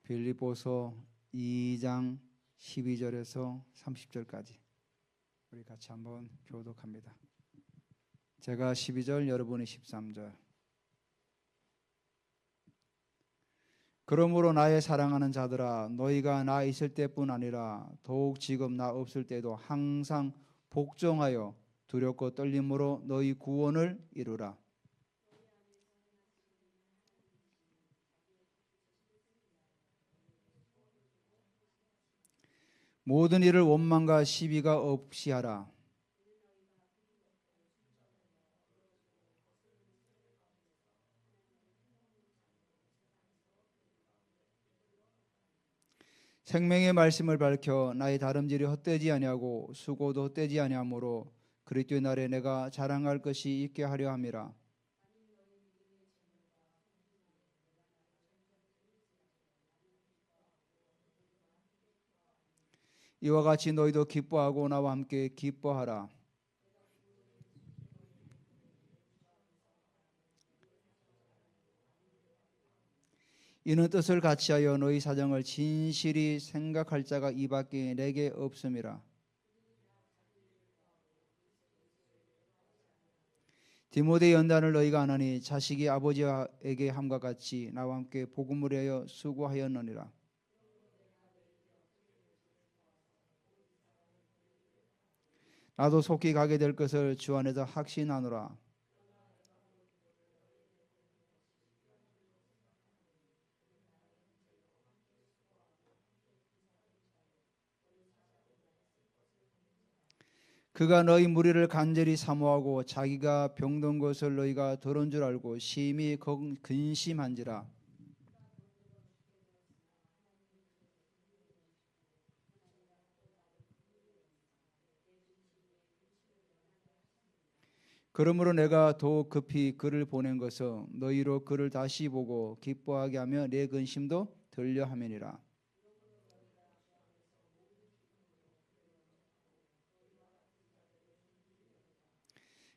빌립보서 2장 12절에서 30절까지 우리 같이 한번 교독합니다. 제가 12절, 여러분이 13절. 그러므로 나의 사랑하는 자들아, 너희가 나 있을 때뿐 아니라 더욱 지금 나 없을 때도 항상 복종하여 두렵고 떨림으로 너희 구원을 이루라. 모든 일을 원망과 시비가 없이 하라. 생명의 말씀을 밝혀 나의 다름질이 헛되지 아니하고 수고도 헛되지 아니하므로 그리스도의 날에 내가 자랑할 것이 있게 하려 함이라. 이와 같이 너희도 기뻐하고 나와 함께 기뻐하라. 이는 뜻을 같이하여 너희 사정을 진실이 생각할 자가 이밖에 내게 없음이라. 디모데 연단을 너희가 안 하니 자식이 아버지에게 함과 같이 나와 함께 복음을 위하여 수고하였느니라. 나도 속히 가게 될 것을 주 안에서 확신하노라. 그가 너희 무리를 간절히 사모하고 자기가 병든 것을 너희가 들은 줄 알고 심히 근심한지라. 그러므로 내가 더욱 급히 그를 보낸 것은 너희로 그를 다시 보고 기뻐하게 하며 내 근심도 들려 함이니라.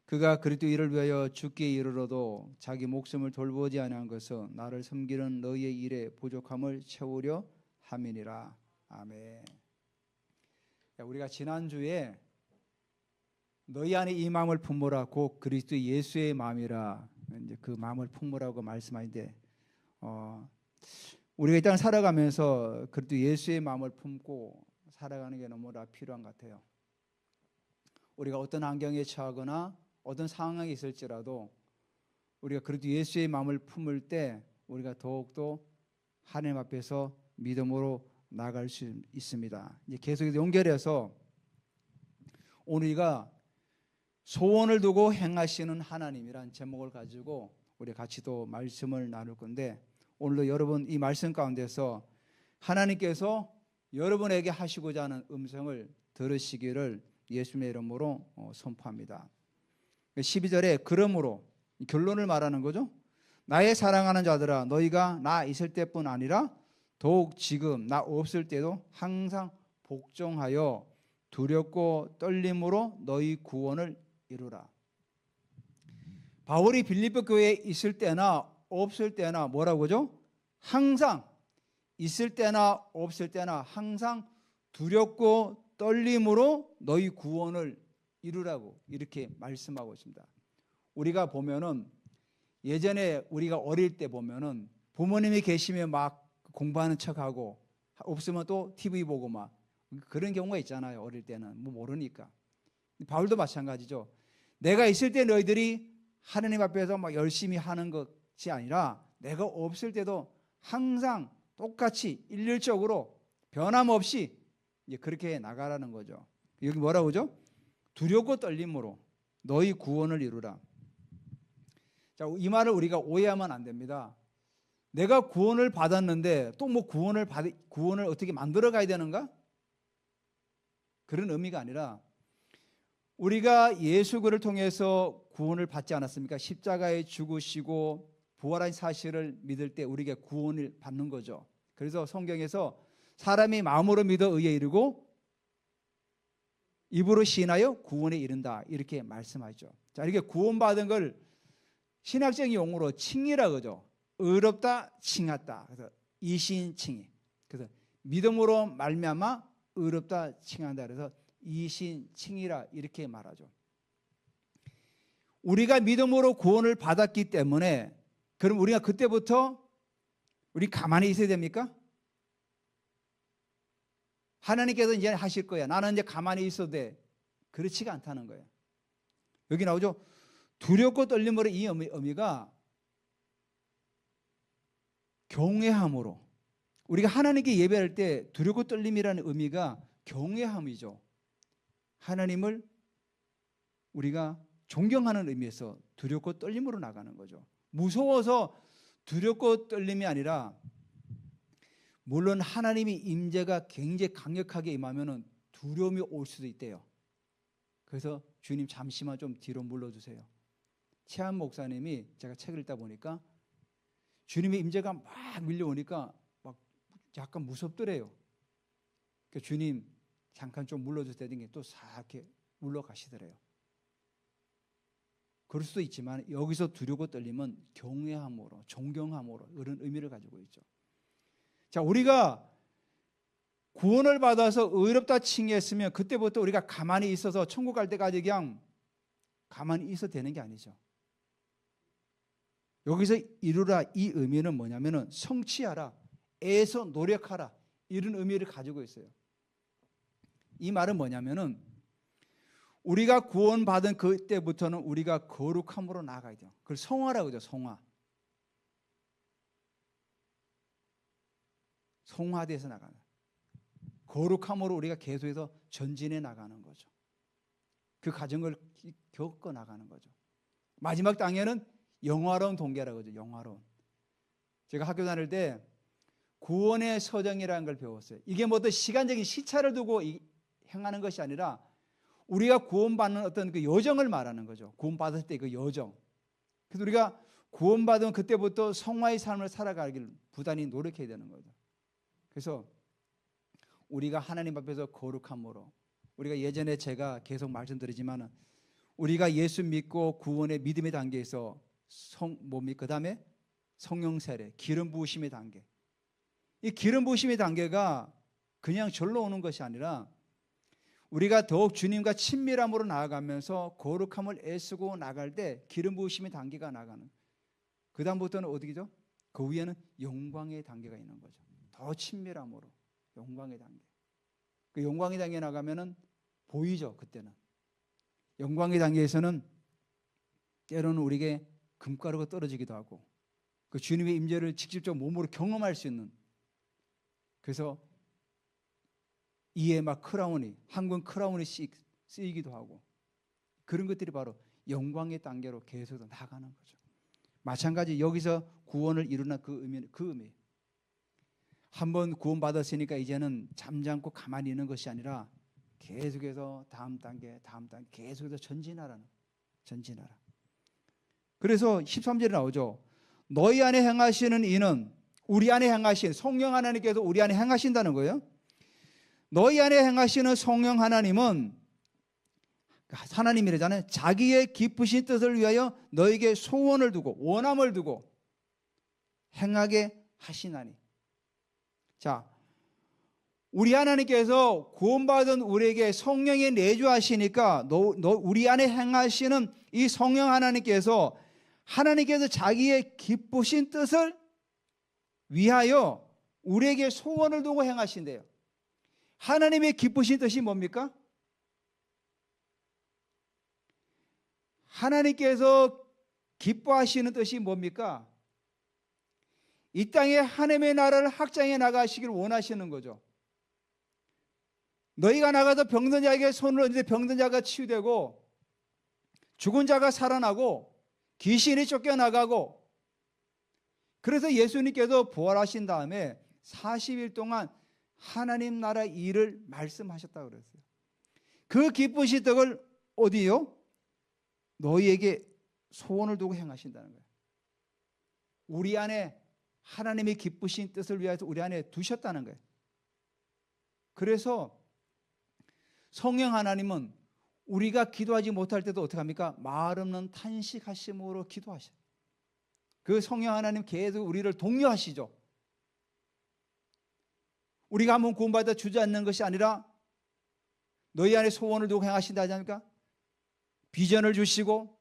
그가 그리스도 일을 위하여 죽기에 이르러도 자기 목숨을 돌보지 아니한 것은 나를 섬기는 너희의 일에 부족함을 채우려 함이니라. 아멘. 우리가 지난주에 너희 안에 이 마음을 품으라 곧 그리스도 예수의 마음이라, 이제 그 마음을 품으라고 말씀하는데, 우리가 이 땅을 살아가면서 그리스도 예수의 마음을 품고 살아가는 게 너무나 필요한 것 같아요. 우리가 어떤 환경에 처하거나 어떤 상황이 있을지라도 우리가 그리스도 예수의 마음을 품을 때 우리가 더욱더 하나님 앞에서 믿음으로 나아갈 수 있습니다. 이제 계속 연결해서 우리가 소원을 두고 행하시는 하나님이란 제목을 가지고 우리 같이 또 말씀을 나눌 건데, 오늘도 여러분 이 말씀 가운데서 하나님께서 여러분에게 하시고자 하는 음성을 들으시기를 예수님의 이름으로 선포합니다. 12절에 그러므로 결론을 말하는 거죠. 나의 사랑하는 자들아, 너희가 나 있을 때뿐 아니라 더욱 지금 나 없을 때도 항상 복종하여 두렵고 떨림으로 너희 구원을 이루라. 바울이 빌립보 교회에 있을 때나 없을 때나 뭐라고 하죠? 항상 있을 때나 없을 때나 항상 두렵고 떨림으로 너희 구원을 이루라고 이렇게 말씀하고 있습니다. 우리가 보면은 예전에 우리가 어릴 때 보면은 부모님이 계시면 막 공부하는 척하고 없으면 또 TV 보고 막 그런 경우가 있잖아요. 어릴 때는 뭐 모르니까. 바울도 마찬가지죠. 내가 있을 때 너희들이 하나님 앞에서 막 열심히 하는 것이 아니라 내가 없을 때도 항상 똑같이 일률적으로 변함없이 이제 그렇게 나가라는 거죠. 여기 뭐라고 하죠? 두렵고 떨림으로 너희 구원을 이루라. 자, 이 말을 우리가 오해하면 안 됩니다. 내가 구원을 받았는데 또 뭐 구원을 어떻게 만들어 가야 되는가? 그런 의미가 아니라 우리가 예수 그를 통해서 구원을 받지 않았습니까? 십자가에 죽으시고 부활한 사실을 믿을 때 우리가 구원을 받는 거죠. 그래서 성경에서 사람이 마음으로 믿어 의에 이르고 입으로 시인하여 구원에 이른다 이렇게 말씀하죠. 자, 이렇게 구원받은 걸 신학적인 용어로 칭의라 그러죠. 의롭다 칭하다. 그래서 이신칭의. 그래서 믿음으로 말미암아 의롭다 칭한다. 그래서 이신칭이라 이렇게 말하죠. 우리가 믿음으로 구원을 받았기 때문에 그럼 우리가 그때부터 우리 가만히 있어야 됩니까? 하나님께서 이제 하실 거야. 나는 이제 가만히 있어도 돼. 그렇지가 않다는 거예요. 여기 나오죠. 두렵고 떨림으로 이 의미가 경외함으로. 우리가 하나님께 예배할 때 두렵고 떨림이라는 의미가 경외함이죠. 하나님을 우리가 존경하는 의미에서 두렵고 떨림으로 나가는 거죠. 무서워서 두렵고 떨림이 아니라 물론 하나님의 임재가 굉장히 강력하게 임하면 두려움이 올 수도 있대요. 그래서 주님 잠시만 좀 뒤로 물러주세요. 최한 목사님이 제가 책을 읽다 보니까 주님의 임재가 막 밀려오니까 막 약간 무섭더래요. 그러니까 주님 잠깐 좀 물러주세요. 또 사악하게 물러가시더래요. 그럴 수도 있지만 여기서 두려고 떨림은 경외함으로 존경함으로 이런 의미를 가지고 있죠. 자, 우리가 구원을 받아서 의롭다 칭했으면 그때부터 우리가 가만히 있어서 천국 갈 때까지 그냥 가만히 있어도 되는 게 아니죠. 여기서 이루라 이 의미는 뭐냐면은 성취하라, 애써 노력하라 이런 의미를 가지고 있어요. 이 말은 뭐냐면은 우리가 구원받은 그때부터는 우리가 거룩함으로 나아가야 돼요. 그걸 성화라고 하죠. 성화. 성화돼서 나가는. 거룩함으로 우리가 계속해서 전진해 나가는 거죠. 그 과정을 겪어 나가는 거죠. 마지막 단계는 영화로운 동계라고 하죠. 영화로운. 제가 학교 다닐 때 구원의 서정이라는 걸 배웠어요. 이게 뭐 어떤 시간적인 시차를 두고 행하는 것이 아니라 우리가 구원받는 어떤 그 여정을 말하는 거죠. 구원받았을 때 그 여정. 그래서 우리가 구원받은 그때부터 성화의 삶을 살아가길 부단히 노력해야 되는 거죠. 그래서 우리가 하나님 앞에서 거룩함으로 우리가 예전에 제가 계속 말씀드리지만 우리가 예수 믿고 구원의 믿음의 단계에서 그 다음에 성령 세례, 기름 부으심의 단계. 이 기름 부으심의 단계가 그냥 절로 오는 것이 아니라 우리가 더욱 주님과 친밀함으로 나아가면서 거룩함을 애쓰고 나갈 때 기름 부으심의 단계가 나가는. 그 다음부터는 어디죠? 그 위에는 영광의 단계가 있는 거죠. 더 친밀함으로 영광의 단계. 그 영광의 단계에 나가면은 보이죠. 그때는 영광의 단계에서는 때로는 우리에게 금가루가 떨어지기도 하고 그 주님의 임재를 직접적으로 몸으로 경험할 수 있는. 그래서 이에 막 크라운이 황금 크라운이 쓰이기도 하고 그런 것들이 바로 영광의 단계로 계속 나가는 거죠. 마찬가지 여기서 구원을 이루는 그 의미. 한번 구원받았으니까 이제는 잠잠고 가만히 있는 것이 아니라 계속해서 다음 단계 계속해서 전진하라. 그래서 13절에 나오죠. 너희 안에 행하시는 이는 우리 안에 행하신 성령 하나님께서 우리 안에 행하신다는 거예요. 너희 안에 행하시는 성령 하나님은 하나님이라잖아요. 자기의 기쁘신 뜻을 위하여 너에게 소원을 두고 원함을 두고 행하게 하시나니. 자, 우리 하나님께서 구원받은 우리에게 성령이 내주하시니까 우리 안에 행하시는 이 성령 하나님께서 자기의 기쁘신 뜻을 위하여 우리에게 소원을 두고 행하신대요. 하나님의 기쁘신 뜻이 뭡니까? 하나님께서 기뻐하시는 뜻이 뭡니까? 이 땅에 하나님의 나라를 확장해 나가시길 원하시는 거죠. 너희가 나가서 병든 자에게 손을 얹는데 병든 자가 치유되고 죽은 자가 살아나고 귀신이 쫓겨나가고. 그래서 예수님께서 부활하신 다음에 40일 동안 하나님 나라 일을 말씀하셨다고 그랬어요. 그 기쁘신 뜻을 어디요? 너희에게 소원을 두고 행하신다는 거예요. 우리 안에 하나님의 기쁘신 뜻을 위해서 우리 안에 두셨다는 거예요. 그래서 성령 하나님은 우리가 기도하지 못할 때도 어떻게 합니까? 말 없는 탄식하심으로 기도하셔요. 그 성령 하나님 계속 우리를 독려하시죠. 우리가 한번 구원받아 주저앉는 것이 아니라 너희 안에 소원을 두고 행하신다 하지 않습니까? 비전을 주시고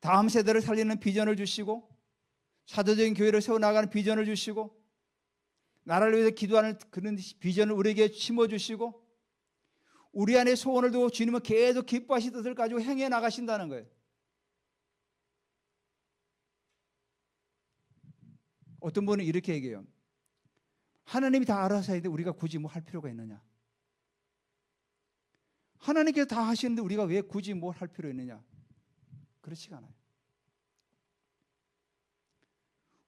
다음 세대를 살리는 비전을 주시고 사도적인 교회를 세워나가는 비전을 주시고 나라를 위해서 기도하는 그런 비전을 우리에게 심어주시고 우리 안에 소원을 두고 주님은 계속 기뻐하신 뜻을 가지고 행해 나가신다는 거예요. 어떤 분은 이렇게 얘기해요. 하나님이 다 알아서 해야 돼 우리가 굳이 뭐 할 필요가 있느냐. 하나님께서 다 하시는데 우리가 왜 굳이 뭘 할 필요 있느냐. 그렇지가 않아요.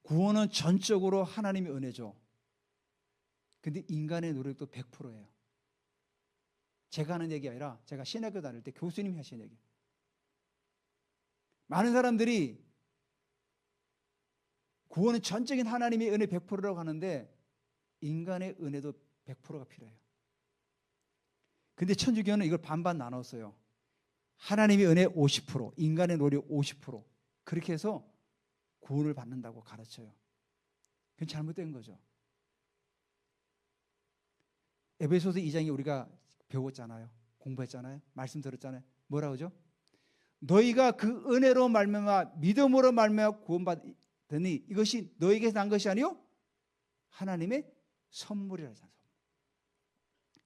구원은 전적으로 하나님의 은혜죠. 근데 인간의 노력도 100%예요. 제가 하는 얘기 아니라 제가 신학교 다닐 때 교수님이 하신 얘기. 많은 사람들이 구원은 전적인 하나님의 은혜 100%라고 하는데 인간의 은혜도 100%가 필요해요. 근데 천주교는 이걸 반반 나눴어요. 하나님의 은혜 50%, 인간의 노력 50%. 그렇게 해서 구원을 받는다고 가르쳐요. 그건 잘못된 거죠. 에베소서 2장에 우리가 배웠잖아요. 공부했잖아요. 말씀 들었잖아요. 뭐라고 하죠? 너희가 그 은혜로 말미암아 믿음으로 말미암아 구원받으니 이것이 너희에게서 난 것이 아니요 하나님의 선물이라잖아요.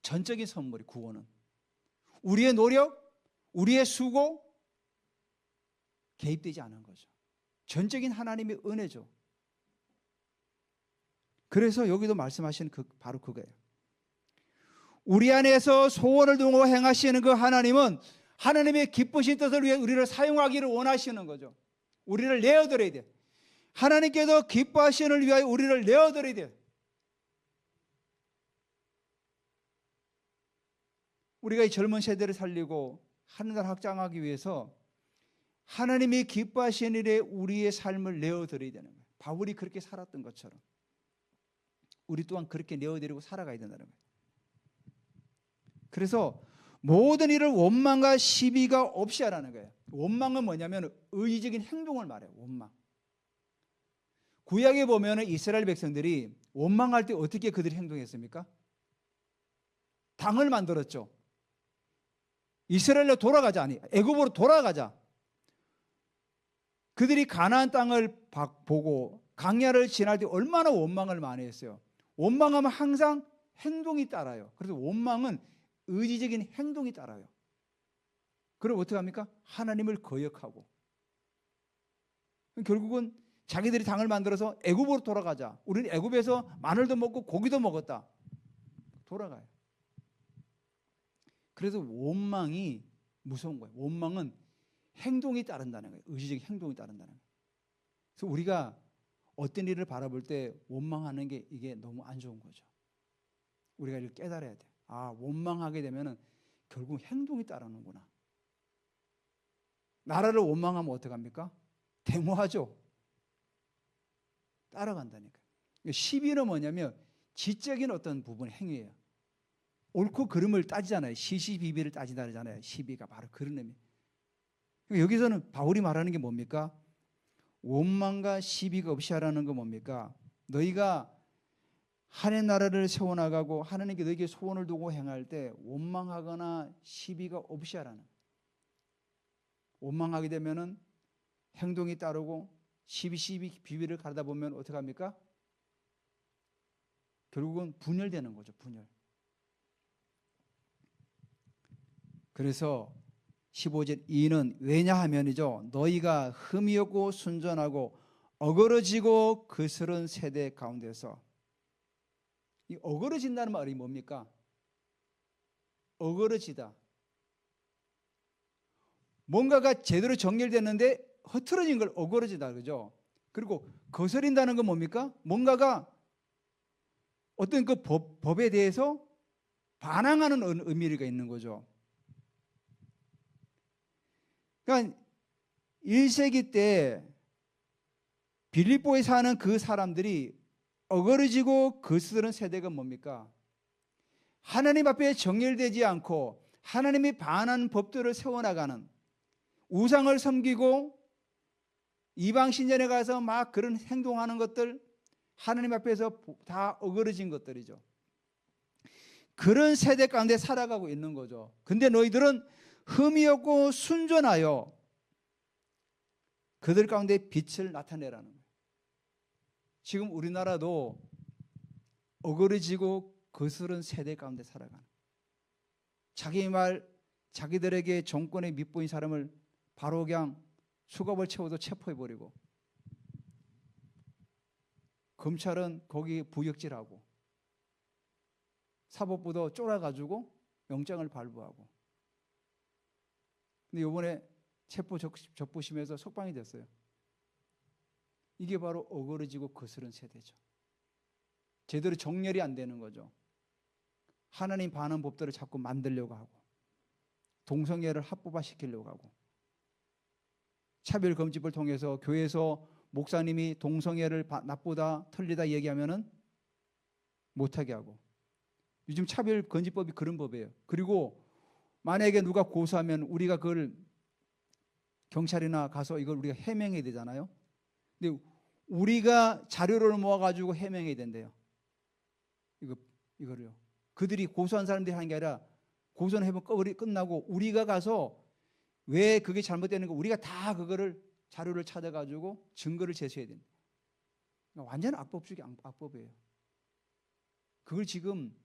전적인 선물이 구원은 우리의 노력, 우리의 수고 개입되지 않은 거죠. 전적인 하나님의 은혜죠. 그래서 여기도 말씀하시는 바로 그거예요. 우리 안에서 소원을 두고 행하시는 그 하나님은 하나님의 기쁘신 뜻을 위해 우리를 사용하기를 원하시는 거죠. 우리를 내어드려야 돼요. 하나님께서 기뻐하시는 위하여 우리를 내어드려야 돼요. 우리가 이 젊은 세대를 살리고 하늘나라 확장하기 위해서 하나님이 기뻐하시는 일에 우리의 삶을 내어드려야 되는 거예요. 바울이 그렇게 살았던 것처럼 우리 또한 그렇게 내어드리고 살아가야 된다는 거예요. 그래서 모든 일을 원망과 시비가 없이 하라는 거예요. 원망은 뭐냐면 의지적인 행동을 말해요. 원망. 구약에 보면 이스라엘 백성들이 원망할 때 어떻게 그들이 행동했습니까? 당을 만들었죠. 이스라엘로 돌아가자. 아니 애굽으로 돌아가자. 그들이 가나안 땅을 보고 광야를 지날 때 얼마나 원망을 많이 했어요. 원망하면 항상 행동이 따라요. 그래서 원망은 의지적인 행동이 따라요. 그럼 어떻게 합니까? 하나님을 거역하고 결국은 자기들이 당을 만들어서 애굽으로 돌아가자. 우리는 애굽에서 마늘도 먹고 고기도 먹었다. 돌아가요. 그래서 원망이 무서운 거예요. 원망은 행동이 따른다는 거예요. 의지적인 행동이 따른다는 거예요. 그래서 우리가 어떤 일을 바라볼 때 원망하는 게 이게 너무 안 좋은 거죠. 우리가 이걸 깨달아야 돼요. 아, 원망하게 되면 결국 행동이 따르는구나. 나라를 원망하면 어떡합니까? 데모하죠. 따라간다니까. 시비는 뭐냐면 지적인 어떤 부분 행위예요. 옳고 그름을 따지잖아요. 시시비비를 따지다 그러잖아요. 시비가 바로 그런 의미. 여기서는 바울이 말하는 게 뭡니까? 원망과 시비가 없이 하라는 건 뭡니까? 너희가 하나님의 나라를 세워나가고 하나님께 너에게 소원을 두고 행할 때 원망하거나 시비가 없이 하라는 거예요. 원망하게 되면은 행동이 따르고 시비를 가르다 보면 어떻게 합니까? 결국은 분열되는 거죠. 분열. 그래서 15절 이는 왜냐하면이죠. 너희가 흠이 없고 순전하고 어그러지고 거스른 세대 가운데서 이 어그러진다는 말이 뭡니까? 어그러지다. 뭔가가 제대로 정렬됐는데 흐트러진 걸 어그러지다 그죠? 그리고 거스린다는 건 뭡니까? 뭔가가 어떤 그 법에 대해서 반항하는 의미가 있는 거죠. 그러니까 1세기 때 빌립보에 사는 그 사람들이 어그러지고 거스른 세대가 뭡니까? 하나님 앞에 정결되지 않고 하나님이 반하는 법들을 세워나가는 우상을 섬기고 이방 신전에 가서 막 그런 행동하는 것들 하나님 앞에서 다 어그러진 것들이죠. 그런 세대 가운데 살아가고 있는 거죠. 근데 너희들은 흠이 없고 순전하여 그들 가운데 빛을 나타내라는 거예요. 지금 우리나라도 어그러지고 거스른 세대 가운데 살아가는, 자기 말, 자기들에게 정권에 밑보인 사람을 바로 그냥 수갑을 채워도 체포해버리고, 검찰은 거기 부역질하고, 사법부도 쫄아가지고 영장을 발부하고. 근데 이번에 체포 적부심에서 석방이 됐어요. 이게 바로 어그러지고 거스른 세대죠. 제대로 정렬이 안 되는 거죠. 하나님 반한 법들을 자꾸 만들려고 하고, 동성애를 합법화시키려고 하고, 차별금지법을 통해서 교회에서 목사님이 동성애를 나쁘다 틀리다 얘기하면은 못하게 하고, 요즘 차별금지법이 그런 법이에요. 그리고 만약에 누가 고소하면 우리가 그걸 경찰이나 가서 이걸 우리가 해명해야 되잖아요. 근데 우리가 자료를 모아가지고 해명해야 된대요. 이거를요. 그들이 고소한 사람들이 하는 게 아니라 고소는 해본 끝나고 우리가 가서 왜 그게 잘못되는 거 우리가 다 그거를 자료를 찾아가지고 증거를 제시해야 된다. 완전 악법 중에 악법이에요. 그걸 지금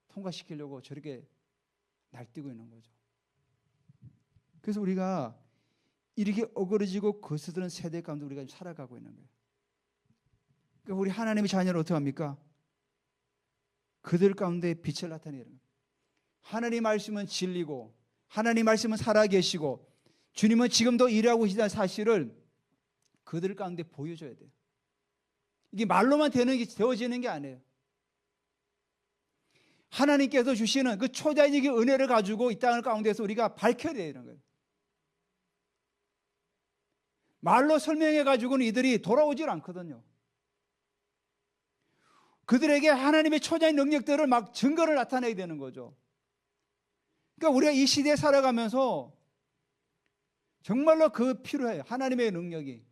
통과시키려고 저렇게 날뛰고 있는 거죠. 그래서 우리가 이렇게 어그러지고 거스르는 세대 가운데 우리가 살아가고 있는 거예요. 그러니까 우리 하나님의 자녀를 어떻게 합니까? 그들 가운데 빛을 나타내는 거예요. 하나님 말씀은 진리고 하나님 말씀은 살아계시고 주님은 지금도 일하고 계시다는 사실을 그들 가운데 보여줘야 돼요. 이게 말로만 되어지는 게 아니에요. 하나님께서 주시는 그 초자연적인 은혜를 가지고 이 땅 가운데서 우리가 밝혀야 되는 거예요. 말로 설명해 가지고는 이들이 돌아오질 않거든요. 그들에게 하나님의 초자연 능력들을 막 증거를 나타내야 되는 거죠. 그러니까 우리가 이 시대에 살아가면서 정말로 그 필요해요. 하나님의 능력이.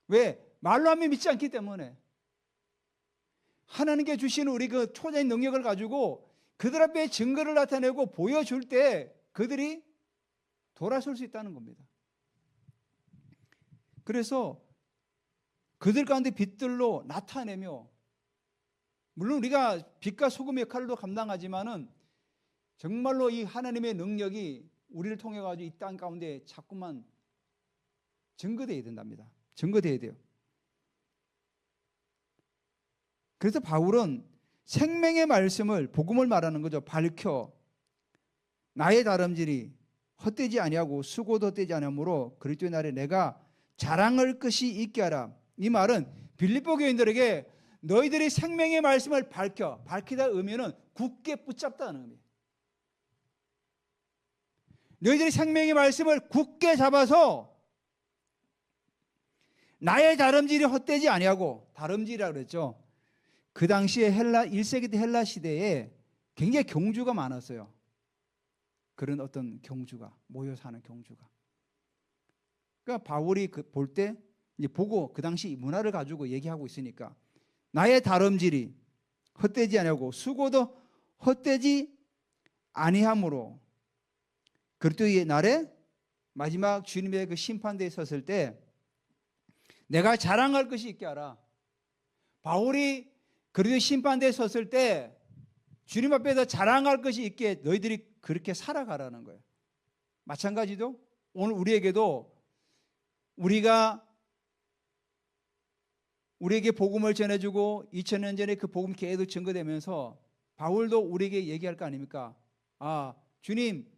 왜? 말로 하면 믿지 않기 때문에. 하나님께 주시는 우리 그 초자연 능력을 가지고 그들 앞에 증거를 나타내고 보여줄 때 그들이 돌아설 수 있다는 겁니다. 그래서 그들 가운데 빛들로 나타내며, 물론 우리가 빛과 소금의 역할도 감당하지만은 정말로 이 하나님의 능력이 우리를 통해 가지고 이 땅 가운데 자꾸만 증거되어야 된답니다. 증거되어야 돼요. 그래서 바울은 생명의 말씀을, 복음을 말하는 거죠. 밝혀 나의 다름질이 헛되지 아니하고 수고도 헛되지 아니하므로 그리스도의 날에 내가 자랑할 것이 있게 하라. 이 말은 빌립보 교인들에게 너희들이 생명의 말씀을 밝히다 의미는 굳게 붙잡다는 의미예요. 너희들이 생명의 말씀을 굳게 잡아서 나의 다름질이 헛되지 아니하고, 다름질이라고 그랬죠. 그 당시에 1세기 때 헬라 시대에 굉장히 경주가 많았어요. 그런 어떤 경주가, 모여 사는 경주가. 그러니까 바울이 볼 때 이제 보고 그 당시 문화를 가지고 얘기하고 있으니까 나의 다름질이 헛되지 아니하고 수고도 헛되지 아니하므로 그리스도의 날에 마지막 주님의 그 심판대에 섰을 때 내가 자랑할 것이 있게 하라. 바울이 그리스도 심판대에 섰을 때 주님 앞에서 자랑할 것이 있게 너희들이 그렇게 살아가라는 거예요. 마찬가지로 오늘 우리에게도 우리에게 복음을 전해주고 2000년 전에 그 복음 계속 증거되면서 바울도 우리에게 얘기할 거 아닙니까? 아, 주님,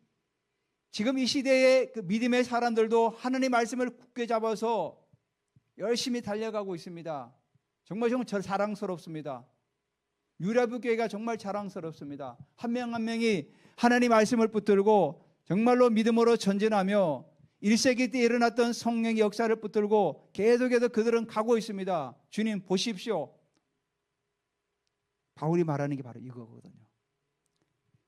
지금 이 시대의 그 믿음의 사람들도 하나님의 말씀을 굳게 잡아서 열심히 달려가고 있습니다. 정말 사랑스럽습니다. 유라부 교회가 정말 자랑스럽습니다. 한 명 한 명이 하나님 말씀을 붙들고 정말로 믿음으로 전진하며 1세기 때 일어났던 성령의 역사를 붙들고 계속해서 그들은 가고 있습니다. 주님 보십시오. 바울이 말하는 게 바로 이거거든요.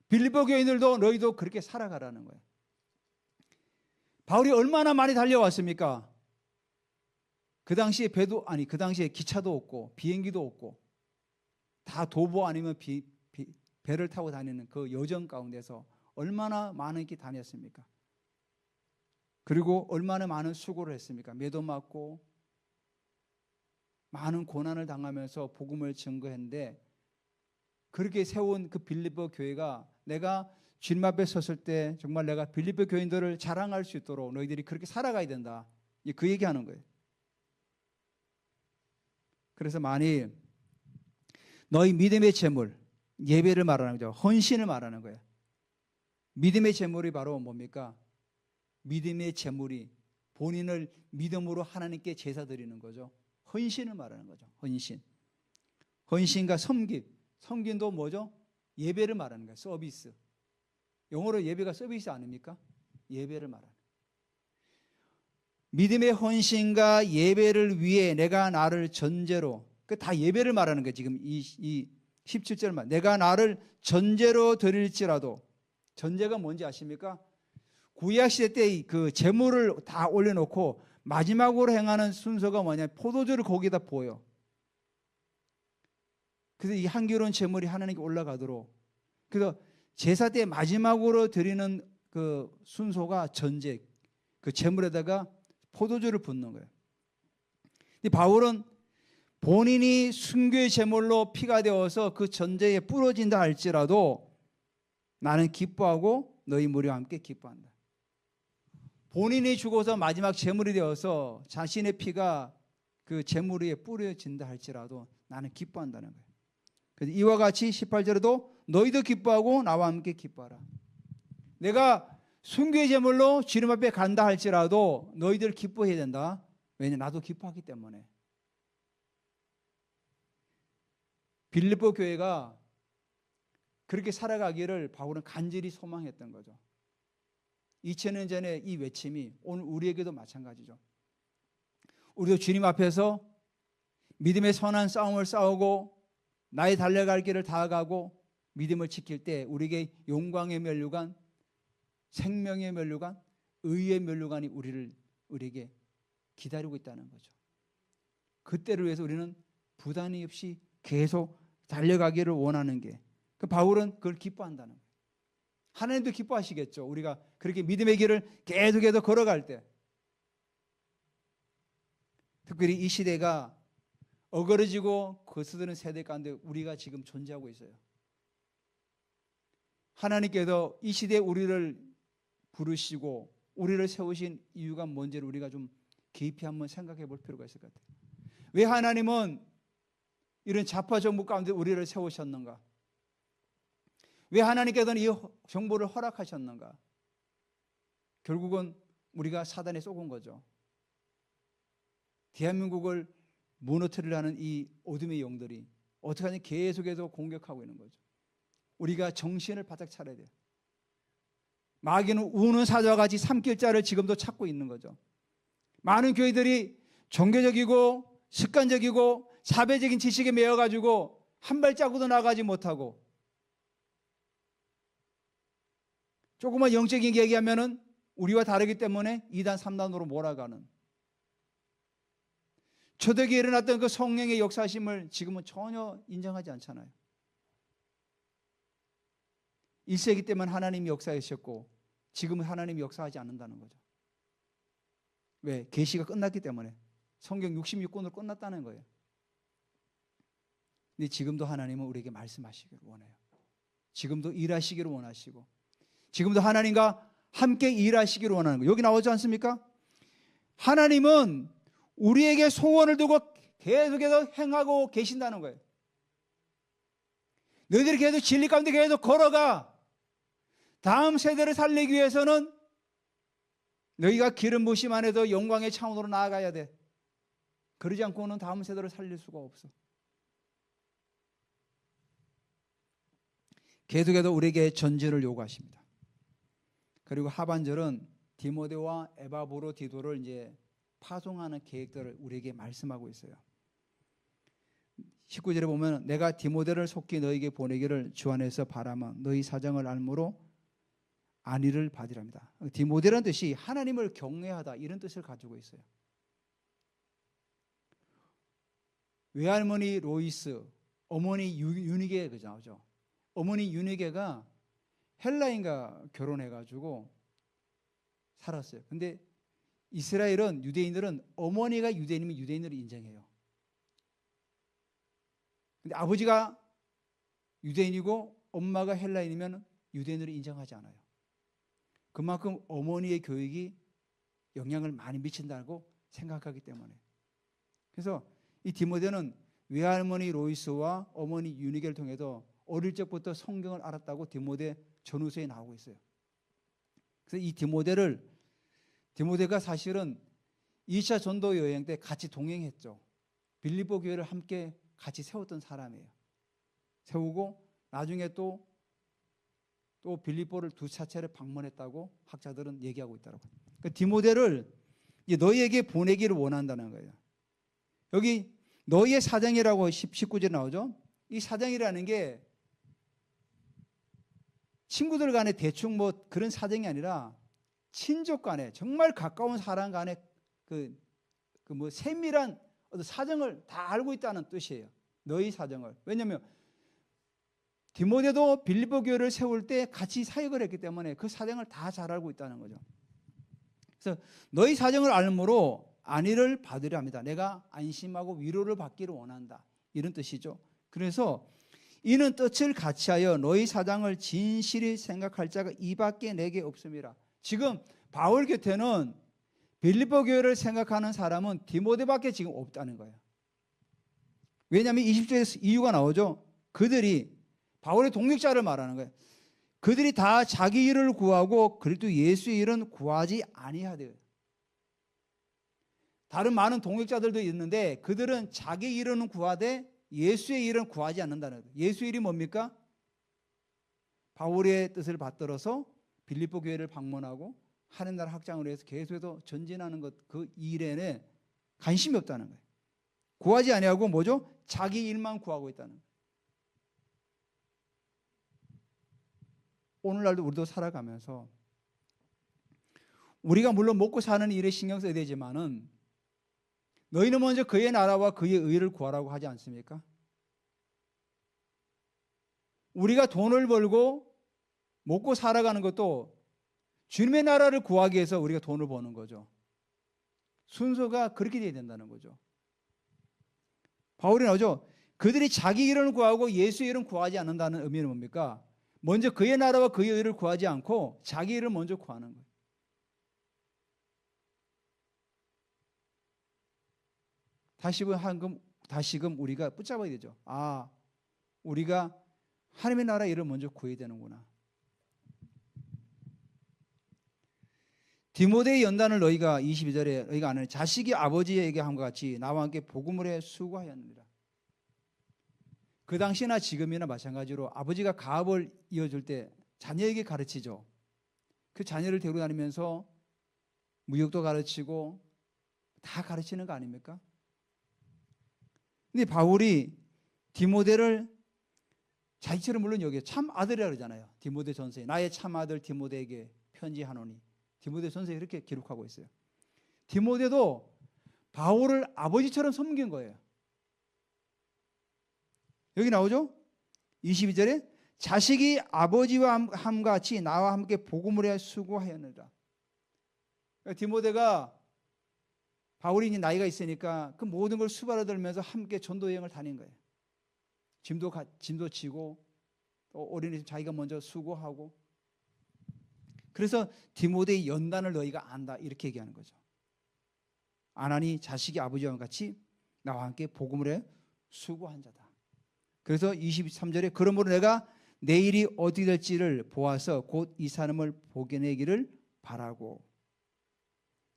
빌립보 교인들도 너희도 그렇게 살아가라는 거예요. 바울이 얼마나 많이 달려왔습니까? 그 당시에 그 당시에 기차도 없고 비행기도 없고 다 도보 아니면 배를 타고 다니는 그 여정 가운데서 얼마나 많은 길 다녔습니까? 그리고 얼마나 많은 수고를 했습니까? 매도 맞고 많은 고난을 당하면서 복음을 증거했는데, 그렇게 세운 그 빌립보 교회가 내가 주님 앞에 섰을 때 정말 내가 빌립보 교인들을 자랑할 수 있도록 너희들이 그렇게 살아가야 된다, 그 얘기하는 거예요. 그래서 많이 너희 믿음의 재물, 예배를 말하는 거죠. 헌신을 말하는 거예요. 믿음의 재물이 바로 뭡니까? 믿음의 재물이 본인을 믿음으로 하나님께 제사 드리는 거죠. 헌신을 말하는 거죠. 헌신. 헌신과 섬김. 섬김도 뭐죠? 예배를 말하는 거예요. 서비스. 영어로 예배가 서비스 아닙니까? 예배를 말하는 거예요. 믿음의 헌신과 예배를 위해 내가 나를 전제로, 그 다 예배를 말하는 거예요. 지금 이 17절만. 내가 나를 전제로 드릴지라도. 전제가 뭔지 아십니까? 구약시대 때 그 제물을 다 올려놓고 마지막으로 행하는 순서가 뭐냐, 포도주를 거기다 부어요. 그래서 이 향기로운 제물이 하나님께 올라가도록. 그래서 제사 때 마지막으로 드리는 그 순서가 전제, 그 제물에다가 포도주를 붓는 거예요. 근데 바울은 본인이 순교의 제물로 피가 되어서 그 전제에 뿌려진다 할지라도 나는 기뻐하고 너희 무리와 함께 기뻐한다. 본인이 죽어서 마지막 제물이 되어서 자신의 피가 그 제물 위에 뿌려진다 할지라도 나는 기뻐한다는 거예요. 그래서 이와 같이 18절에도 너희도 기뻐하고 나와 함께 기뻐하라. 내가 순교의 제물로 주님 앞에 간다 할지라도 너희들 기뻐해야 된다. 왜냐하면 나도 기뻐하기 때문에. 빌립보 교회가 그렇게 살아가기를 바울은 간절히 소망했던 거죠. 2000년 전에 이 외침이 오늘 우리에게도 마찬가지죠. 우리도 주님 앞에서 믿음의 선한 싸움을 싸우고 나의 달려갈 길을 다가가고 믿음을 지킬 때 우리에게 영광의 면류관, 생명의 면류관, 의의 면류관이 우리에게 기다리고 있다는 거죠. 그때를 위해서 우리는 부단히 없이 계속 달려가기를 원하는 게, 그 바울은 그걸 기뻐한다는 거예요. 하나님도 기뻐하시겠죠. 우리가 그렇게 믿음의 길을 계속해서 걸어갈 때. 특별히 이 시대가 어그러지고 거스드는 세대 가운데 우리가 지금 존재하고 있어요. 하나님께서 이 시대에 우리를 부르시고 우리를 세우신 이유가 뭔지를 우리가 좀 깊이 한번 생각해 볼 필요가 있을 것 같아요. 왜 하나님은 이런 좌파 정부 가운데 우리를 세우셨는가? 왜 하나님께서는 이 정보를 허락하셨는가? 결국은 우리가 사단에 쏘은 거죠. 대한민국을 무너뜨리려는 이 어둠의 영들이 어떻게 하냐 계속해서 공격하고 있는 거죠. 우리가 정신을 바짝 차려야 돼요. 마귀는 우는 사자와 같이 삼킬자를 지금도 찾고 있는 거죠. 많은 교회들이 종교적이고 습관적이고 사회적인 지식에 매여가지고 한 발자국도 나가지 못하고, 조금만 영적인 얘기하면은 우리와 다르기 때문에 2단 3단으로 몰아가는, 초대기에 일어났던 그 성령의 역사심을 지금은 전혀 인정하지 않잖아요. 1세기 때만 하나님이 역사하셨고 지금은 하나님이 역사하지 않는다는 거죠. 왜? 계시가 끝났기 때문에. 성경 66권으로 끝났다는 거예요. 근데 지금도 하나님은 우리에게 말씀하시기를 원해요. 지금도 일하시기를 원하시고 지금도 하나님과 함께 일하시기를 원하는 거예요. 여기 나오지 않습니까? 하나님은 우리에게 소원을 두고 계속해서 행하고 계신다는 거예요. 너희들이 계속 진리 가운데 계속 걸어가. 다음 세대를 살리기 위해서는 너희가 기름 부심 안에서 영광의 차원으로 나아가야 돼. 그러지 않고는 다음 세대를 살릴 수가 없어. 계속해서 우리에게 전제를 요구하십니다. 그리고 하반절은 디모데와 에바브로디도를 이제 파송하는 계획들을 우리에게 말씀하고 있어요. 19절에 보면 내가 디모데를 속히 너에게 보내기를 주 안에서 바라며 너희 사정을 알므로 안위를 받으랍니다. 디모데라는 뜻이 하나님을 경외하다 이런 뜻을 가지고 있어요. 외할머니 로이스, 어머니 유니게 그 나오죠. 어머니 유니게가 헬라인과 결혼해가지고 살았어요. 근데 이스라엘은 유대인들은 어머니가 유대인이면 유대인으로 인정해요. 근데 아버지가 유대인이고 엄마가 헬라인이면 유대인으로 인정하지 않아요. 그만큼 어머니의 교육이 영향을 많이 미친다고 생각하기 때문에. 그래서 이 디모데는 외할머니 로이스와 어머니 유니게를 통해서 어릴 적부터 성경을 알았다고 디모데 전후서에 나오고 있어요. 그래서 이 디모데가 사실은 2차 전도 여행 때 같이 동행했죠. 빌립보 교회를 함께 같이 세웠던 사람이에요. 세우고 나중에 또 빌립보를 두 차례를 방문했다고 학자들은 얘기하고 있더라고요. 그러니까 디모데를 너희에게 보내기를 원한다는 거예요. 여기 너희의 사정이라고 19절에 나오죠. 이 사정이라는 게 친구들 간에 대충 뭐 그런 사정이 아니라 친족 간에 정말 가까운 사람 간에 뭐 세밀한 어떤 사정을 다 알고 있다는 뜻이에요. 너희 사정을. 왜냐하면 디모데도 빌립보 교회를 세울 때 같이 사역을 했기 때문에 그 사정을 다 잘 알고 있다는 거죠. 그래서 너희 사정을 알므로 안위를 받으려 합니다. 내가 안심하고 위로를 받기를 원한다. 이런 뜻이죠. 그래서 이는 뜻을 같이하여 너희 사정을 진실히 생각할 자가 이밖에 내게 없음이라. 지금 바울 곁에는 빌립보 교회를 생각하는 사람은 디모데밖에 지금 없다는 거예요. 왜냐하면 20절에서 이유가 나오죠. 그들이 바울의 동역자를 말하는 거예요. 그들이 다 자기 일을 구하고 그리스도 예수의 일은 구하지 아니하되. 다른 많은 동역자들도 있는데 그들은 자기 일은 구하되 예수의 일은 구하지 않는다는 거예요. 예수의 일이 뭡니까? 바울의 뜻을 받들어서 빌립보 교회를 방문하고 하는 나라 확장을 위해서 계속해서 전진하는 것, 그 일에는 관심이 없다는 거예요. 구하지 아니하고 뭐죠? 자기 일만 구하고 있다는 거예요. 오늘날도 우리도 살아가면서 우리가 물론 먹고 사는 일에 신경 써야 되지만은 너희는 먼저 그의 나라와 그의 의를 구하라고 하지 않습니까? 우리가 돈을 벌고 먹고 살아가는 것도 주님의 나라를 구하기 위해서 우리가 돈을 버는 거죠. 순서가 그렇게 돼야 된다는 거죠. 바울이 나오죠. 그들이 자기 일은 구하고 예수의 일은 구하지 않는다는 의미는 뭡니까? 먼저 그의 나라와 그의 의를 구하지 않고 자기 일을 먼저 구하는 거예요. 다시금 우리가 붙잡아야 되죠. 아, 우리가 하나님의 나라 일을 먼저 구해야 되는구나. 디모데의 연단을 너희가 22절에 너희가 아는 자식이 아버지에게 함과 같이 나와 함께 복음을 해 수고하였느니라. 그 당시나 지금이나 마찬가지로 아버지가 가업을 이어줄 때 자녀에게 가르치죠. 그 자녀를 데리고 다니면서 무역도 가르치고 다 가르치는 거 아닙니까? 근데 바울이 디모데를 자기처럼 물론 여기에 참 아들이라 그러잖아요. 디모데 전서에 나의 참 아들 디모데에게 편지하노니. 디모데 전서에 이렇게 기록하고 있어요. 디모데도 바울을 아버지처럼 섬긴 거예요. 여기 나오죠? 22절에 자식이 아버지와 함과 같이 나와 함께 복음을 해 수고하였느니라. 그러니까 디모데가 바울이 이제 나이가 있으니까 그 모든 걸 수발을 들면서 함께 전도 여행을 다닌 거예요. 짐도 지고 또 어린이집 자기가 먼저 수고하고. 그래서 디모데의 연단을 너희가 안다 이렇게 얘기하는 거죠. 아나니 자식이 아버지와 같이 나와 함께 복음을 해 수고한 자다. 그래서 23절에 그러므로 내가 내일이 어떻게 될지를 보아서 곧 이 사람을 보게내기를 바라고.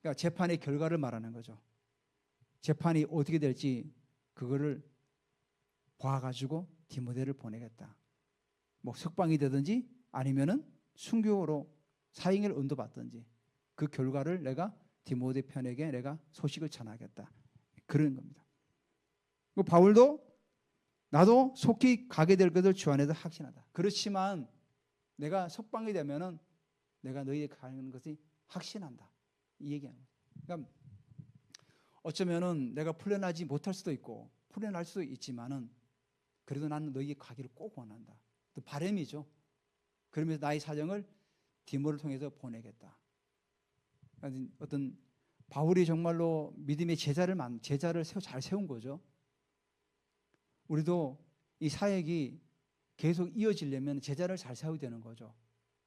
그러니까 재판의 결과를 말하는 거죠. 재판이 어떻게 될지 그거를 봐가지고 디모데를 보내겠다. 뭐 석방이 되든지 아니면은 순교로 사형을 언도받든지 그 결과를 내가 디모데 편에게 내가 소식을 전하겠다. 그런 겁니다. 뭐 바울도 나도 속히 가게 될 것을 주 안에서 확신하다. 그렇지만 내가 석방이 되면은 내가 너희에게 가는 것이 확신한다. 이 얘기하는 거예요. 그러니까 어쩌면은 내가 풀려나지 못할 수도 있고 풀려날 수도 있지만은 그래도 나는 너희에게 가기를 꼭 원한다. 또 바람이죠. 그러면서 나의 사정을 디모를 통해서 보내겠다. 어떤 바울이 정말로 믿음의 제자를 잘 세운 거죠. 우리도 이 사역이 계속 이어지려면 제자를 잘 세워야 되는 거죠.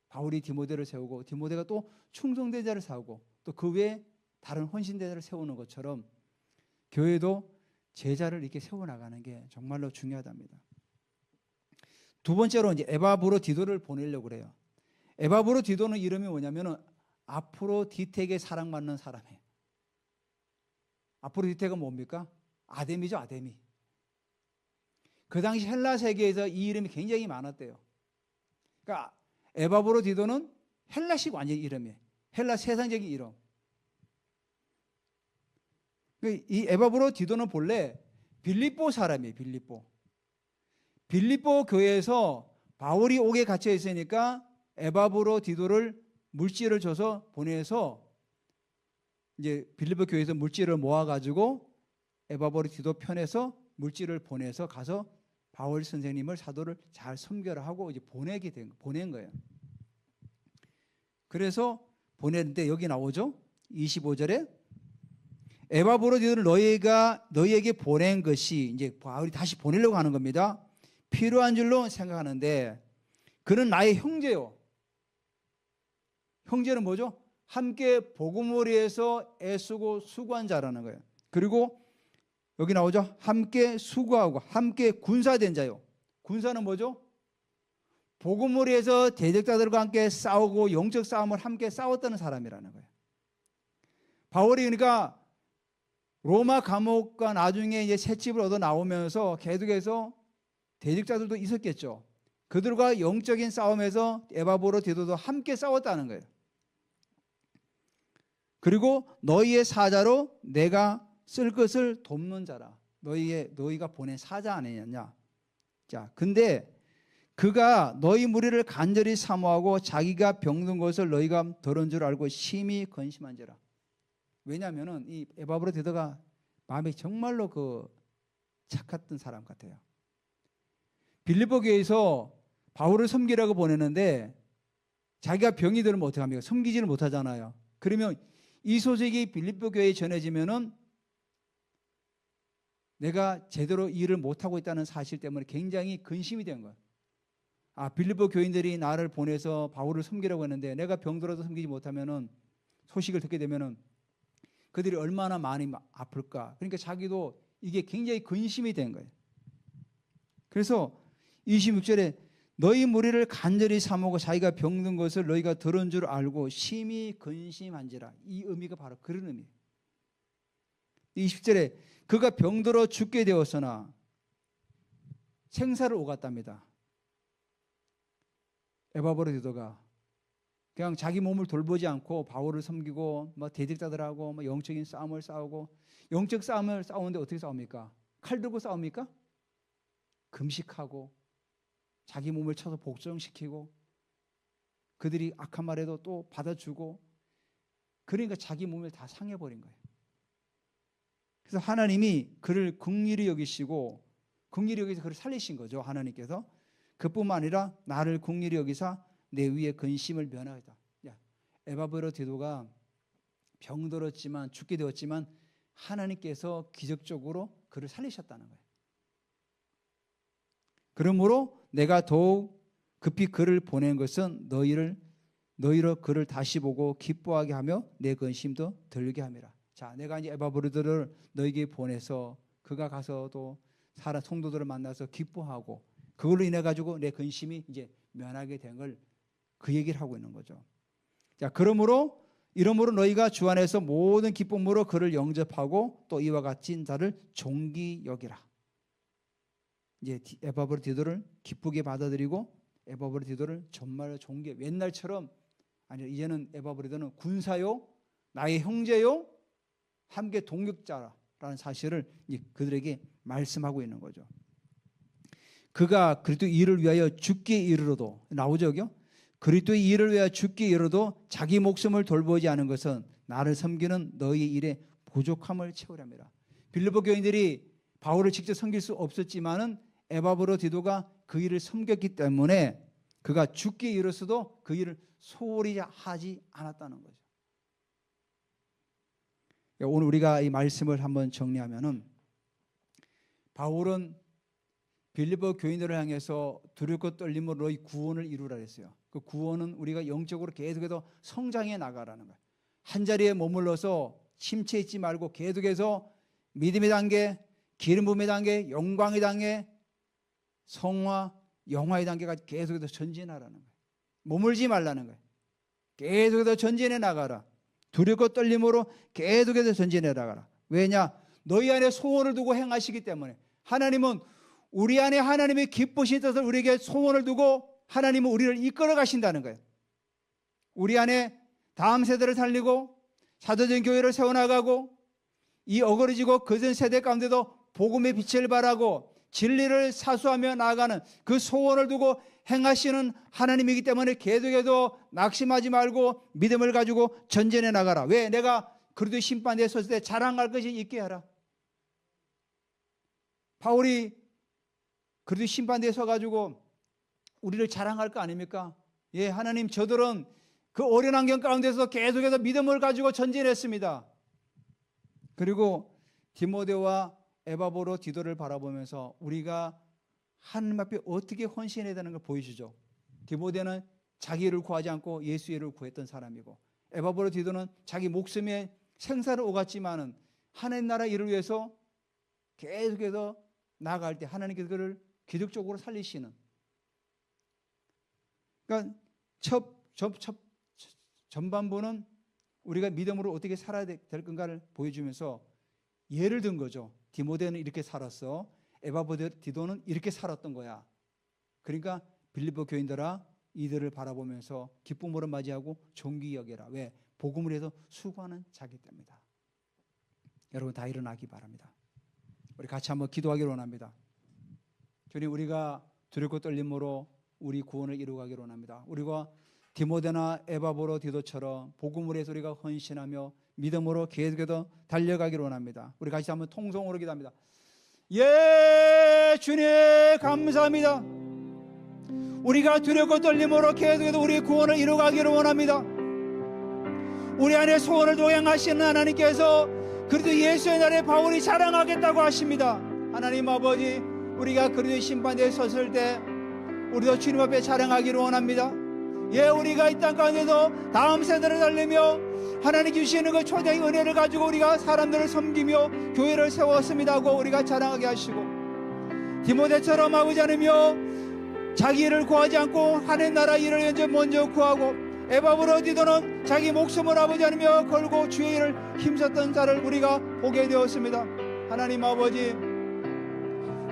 바울이 디모데를 세우고 디모데가 또 충성대자를 세우고 또 그 외에 다른 헌신대자를 세우는 것처럼 교회도 제자를 이렇게 세워나가는 게 정말로 중요하답니다. 두 번째로 이제 에바브로디도를 보내려고 그래요. 에바브로디도는 이름이 뭐냐면은 아프로디테에게 사랑받는 사람이에요. 아프로디테가 뭡니까? 아데미죠, 아데미. 그 당시 헬라 세계에서 이 이름이 굉장히 많았대요. 그러니까 에바브로디도는 헬라식 완전 이름이에요. 헬라 세상적인 이름. 이 에바브로디도는 본래 빌립보 사람이에요. 빌립보 교회에서 바울이 옥에 갇혀 있으니까 에바브로디도를 물질을 줘서 보내서 이제 빌립보 교회에서 물질을 모아가지고 에바브로디도 편에서 물질을 보내서 가서 바울 선생님을 사도를 잘 섬겨라 하고 이제 보낸 거예요. 그래서 보냈는데 여기 나오죠. 25절에 에바브로디도를 너희에게 보낸 것이 이제 바울이 다시 보내려고 하는 겁니다. 필요한 줄로 생각하는데 그는 나의 형제요. 형제는 뭐죠? 함께 복음을 위해서 애쓰고 수고한 자라는 거예요. 그리고 여기 나오죠. 함께 수고하고 함께 군사된 자요. 군사는 뭐죠? 복음을 위해서 대적자들과 함께 싸우고 영적 싸움을 함께 싸웠다는 사람이라는 거예요. 바울이 그러니까 로마 감옥과 나중에 이제 새 집을 얻어 나오면서 계속해서 대적자들도 있었겠죠. 그들과 영적인 싸움에서 에바브로디도도 함께 싸웠다는 거예요. 그리고 너희의 사자로 내가 쓸 것을 돕는 자라. 너희가 보낸 사자 아니냐. 자, 근데 그가 너희 무리를 간절히 사모하고 자기가 병든 것을 너희가 들은 줄 알고 심히 근심한지라. 왜냐하면은 이 에바브로디도가 마음이 정말로 착했던 사람 같아요. 빌립보 교회에서 바울을 섬기라고 보내는데 자기가 병이 들면 어떻게 합니까? 섬기지를 못하잖아요. 그러면 이 소식이 빌립보 교회에 전해지면은 내가 제대로 일을 못하고 있다는 사실 때문에 굉장히 근심이 된 거예요. 빌립보 교인들이 나를 보내서 바울을 섬기라고 했는데 내가 병들어도 섬기지 못하면은 소식을 듣게 되면은 그들이 얼마나 많이 아플까. 그러니까 자기도 이게 굉장히 근심이 된 거예요. 그래서 26절에 너희 무리를 간절히 사모하고 자기가 병든 것을 너희가 들은 줄 알고 심히 근심한지라. 이 의미가 바로 그런 의미예요. 20절에 그가 병들어 죽게 되었으나 생사를 오갔답니다. 에바브로디도가 그냥 자기 몸을 돌보지 않고 바울을 섬기고 대적자들하고 영적인 싸움을 싸우고, 영적 싸움을 싸우는데 어떻게 싸웁니까? 칼 들고 싸웁니까? 금식하고 자기 몸을 쳐서 복종시키고 그들이 악한 말에도 또 받아주고, 그러니까 자기 몸을 다 상해버린 거예요. 그래서 하나님이 그를 긍휼히 여기시고 긍휼히 여기서 그를 살리신 거죠. 하나님께서. 그뿐만 아니라 나를 긍휼히 여기사 내 위에 근심을 면하겠다. 에바브로디도가 병들었지만 죽게 되었지만 하나님께서 기적적으로 그를 살리셨다는 거예요. 그러므로 내가 더욱 급히 그를 보낸 것은 너희로 그를 다시 보고 기뻐하게 하며 내 근심도 들게 함이라. 자, 내가 이제 에바브로디도를 너희에게 보내서 그가 가서도 성도들을 만나서 기뻐하고 그걸로 인해 가지고 내 근심이 이제 면하게 된 걸 그 얘기를 하고 있는 거죠. 자, 이러므로 너희가 주 안에서 모든 기쁨으로 그를 영접하고 또 이와 같이 자를 존귀 여기라. 이제 에바브로디도를 기쁘게 받아들이고 에바브로디도를 정말 존귀. 옛날처럼 아니, 이제는 에바브로디도는 군사요, 나의 형제요, 함께 동역자라는 사실을 그들에게 말씀하고 있는 거죠. 그가 그리스도의 일을 위하여 죽기에 이르러도, 나오죠 여기요? 그리스도의 일을 위하여 죽기에 이르러도 자기 목숨을 돌보지 않은 것은 나를 섬기는 너희의 일에 부족함을 채우려 함이라. 빌립보 교인들이 바울을 직접 섬길 수 없었지만은 에바브로디도가 그 일을 섬겼기 때문에 그가 죽기에 이르러서도 그 일을 소홀히 하지 않았다는 거죠. 오늘 우리가 이 말씀을 한번 정리하면은, 바울은 빌립보 교인들을 향해서 두렵고 떨림으로 너희 구원을 이루라 했어요. 그 구원은 우리가 영적으로 계속해서 성장해 나가라는 거예요. 한 자리에 머물러서 침체있지 말고 계속해서 믿음의 단계, 기름 부음의 단계, 영광의 단계, 성화, 영화의 단계가 계속해서 전진하라는 거예요. 머물지 말라는 거예요. 계속해서 전진해 나가라. 두렵고 떨림으로 계속해서 전진해 나가라. 왜냐? 너희 안에 소원을 두고 행하시기 때문에. 하나님은 우리 안에 하나님의 기쁘신 뜻을 우리에게 소원을 두고 하나님은 우리를 이끌어 가신다는 거예요. 우리 안에 다음 세대를 살리고 사도적인 교회를 세워나가고 이 어그러지고 거짓 세대 가운데도 복음의 빛을 발하고 진리를 사수하며 나아가는 그 소원을 두고 행하시는 하나님이기 때문에 계속해서 낙심하지 말고 믿음을 가지고 전진해 나가라. 왜? 내가 그리스도의 심판대에 섰을 때 자랑할 것이 있게 하라. 바울이 그리스도의 심판대에 서가지고 우리를 자랑할 거 아닙니까? 예, 하나님, 저들은 그 어려운 환경 가운데서 계속해서 믿음을 가지고 전진했습니다. 그리고 디모데와 에바브로디도를 바라보면서 우리가 하나님 앞에 어떻게 헌신해야 되는 걸 보여주죠. 디모데는 자기 일을 구하지 않고 예수 일을 구했던 사람이고, 에바브로디도는 자기 목숨에 생사를 오갔지만은 하나님 나라 일을 위해서 계속해서 나아갈 때 하나님께서 그를 기적적으로 살리시는, 그러니까 전반부는 우리가 믿음으로 어떻게 살아야 될 건가를 보여주면서 예를 든 거죠. 디모데는 이렇게 살았어. 에바브로디도는 이렇게 살았던 거야. 그러니까 빌립보 교인들아, 이들을 바라보면서 기쁨으로 맞이하고 존귀 여겨라. 왜? 복음을 위해서 수고하는 자기 때문이다. 여러분 다 일어나기 바랍니다. 우리 같이 한번 기도하기를 원합니다. 주님, 우리가 두렵고 떨림으로 우리 구원을 이루가기를 원합니다. 우리가 디모데나 에바브로디도처럼 복음을 위해서 우리가 헌신하며 믿음으로 계속해서 달려가기를 원합니다. 우리 같이 한번 통성으로 기도합니다. 예, 주님 감사합니다. 우리가 두렵고 떨림으로 계속해서 우리의 구원을 이루가기를 원합니다. 우리 안에 소원을 도행하시는 하나님께서 그리스도 예수의 날에 바울이 자랑하겠다고 하십니다. 하나님 아버지, 우리가 그리스도의 심판대에 섰을 때 우리도 주님 앞에 자랑하기를 원합니다. 예, 우리가 이 땅 가운데서 다음 세대를 살리며 하나님 주시는 그 초대의 은혜를 가지고 우리가 사람들을 섬기며 교회를 세웠습니다 하고 우리가 자랑하게 하시고, 디모데처럼 아버지 하나님이여 자기 일을 구하지 않고 하나님 나라 일을 먼저 구하고, 에바브로디도는 자기 목숨을 아버지 하나님이여 걸고 주의 일을 힘썼던 자를 우리가 보게 되었습니다. 하나님 아버지,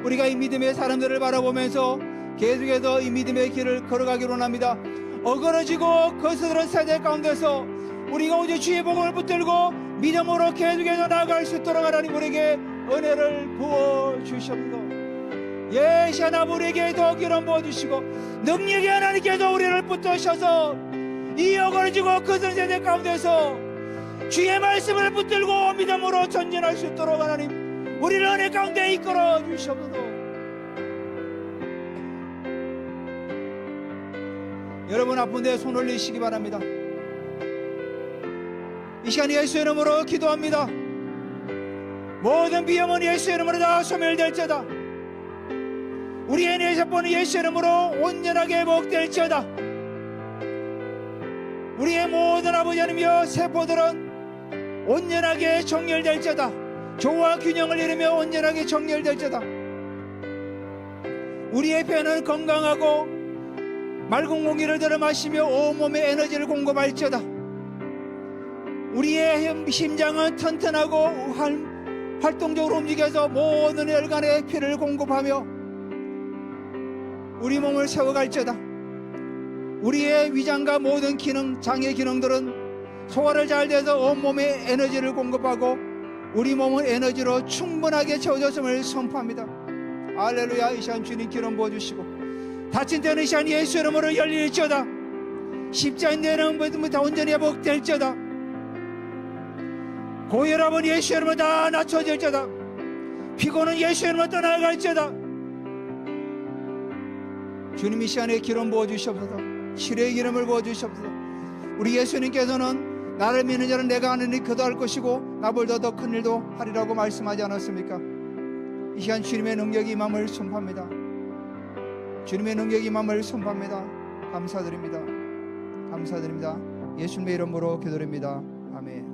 우리가 이 믿음의 사람들을 바라보면서 계속해서 이 믿음의 길을 걸어가기로 합니다. 어그러지고 거스르는 세대 가운데서 우리가 오직 주의 복음을 붙들고 믿음으로 계속해서 나아갈 수 있도록 하나님 우리에게 은혜를 부어주시옵소서. 예, 시아나 우리에게 더 기름 부어주시고 능력의 하나님께서 우리를 붙드셔서 이 어그러지고 거스르는 세대 가운데서 주의 말씀을 붙들고 믿음으로 전진할 수 있도록 하나님 우리를 은혜 가운데 이끌어 주시옵소서. 여러분 아픈데 손 올리시기 바랍니다. 이 시간 예수의 이름으로 기도합니다. 모든 비염은 예수의 이름으로 다 소멸될지어다. 우리의 내세포는 예수의 이름으로 온전하게 회복될지어다. 우리의 모든 아버지 하나님이여 세포들은 온전하게 정렬될지어다. 조화 균형을 이루며 온전하게 정렬될지어다. 우리의 폐는 건강하고 맑은 공기를 들어 마시며 온몸에 에너지를 공급할지어다. 우리의 심장은 튼튼하고 활동적으로 움직여서 모든 혈관에 피를 공급하며 우리 몸을 세워갈지어다. 우리의 위장과 모든 기능, 장의 기능들은 소화를 잘 돼서 온몸에 에너지를 공급하고 우리 몸은 에너지로 충분하게 채워졌음을 선포합니다. 할렐루야. 이 시간 주님 기름 부어주시고 다친 데는 이 시간 예수 이름으로 열릴지어다. 십자인 데는 다 온전히 회복될지어다. 고혈압은 예수 이름으로 다 낮춰질지어다. 피곤은 예수 이름으로 떠나갈지어다. 주님 이 시간에 기름 부어주시옵소서. 치료의 기름을 부어주시옵소서. 우리 예수님께서는 나를 믿는 자는 내가 하는 일 그도 할 것이고 나보다 더 큰 일도 하리라고 말씀하지 않았습니까? 이 시간 주님의 능력이 임함을 선포합니다. 주님의 능력이 임함을 선포합니다. 감사드립니다. 감사드립니다. 예수님의 이름으로 기도드립니다. 아멘.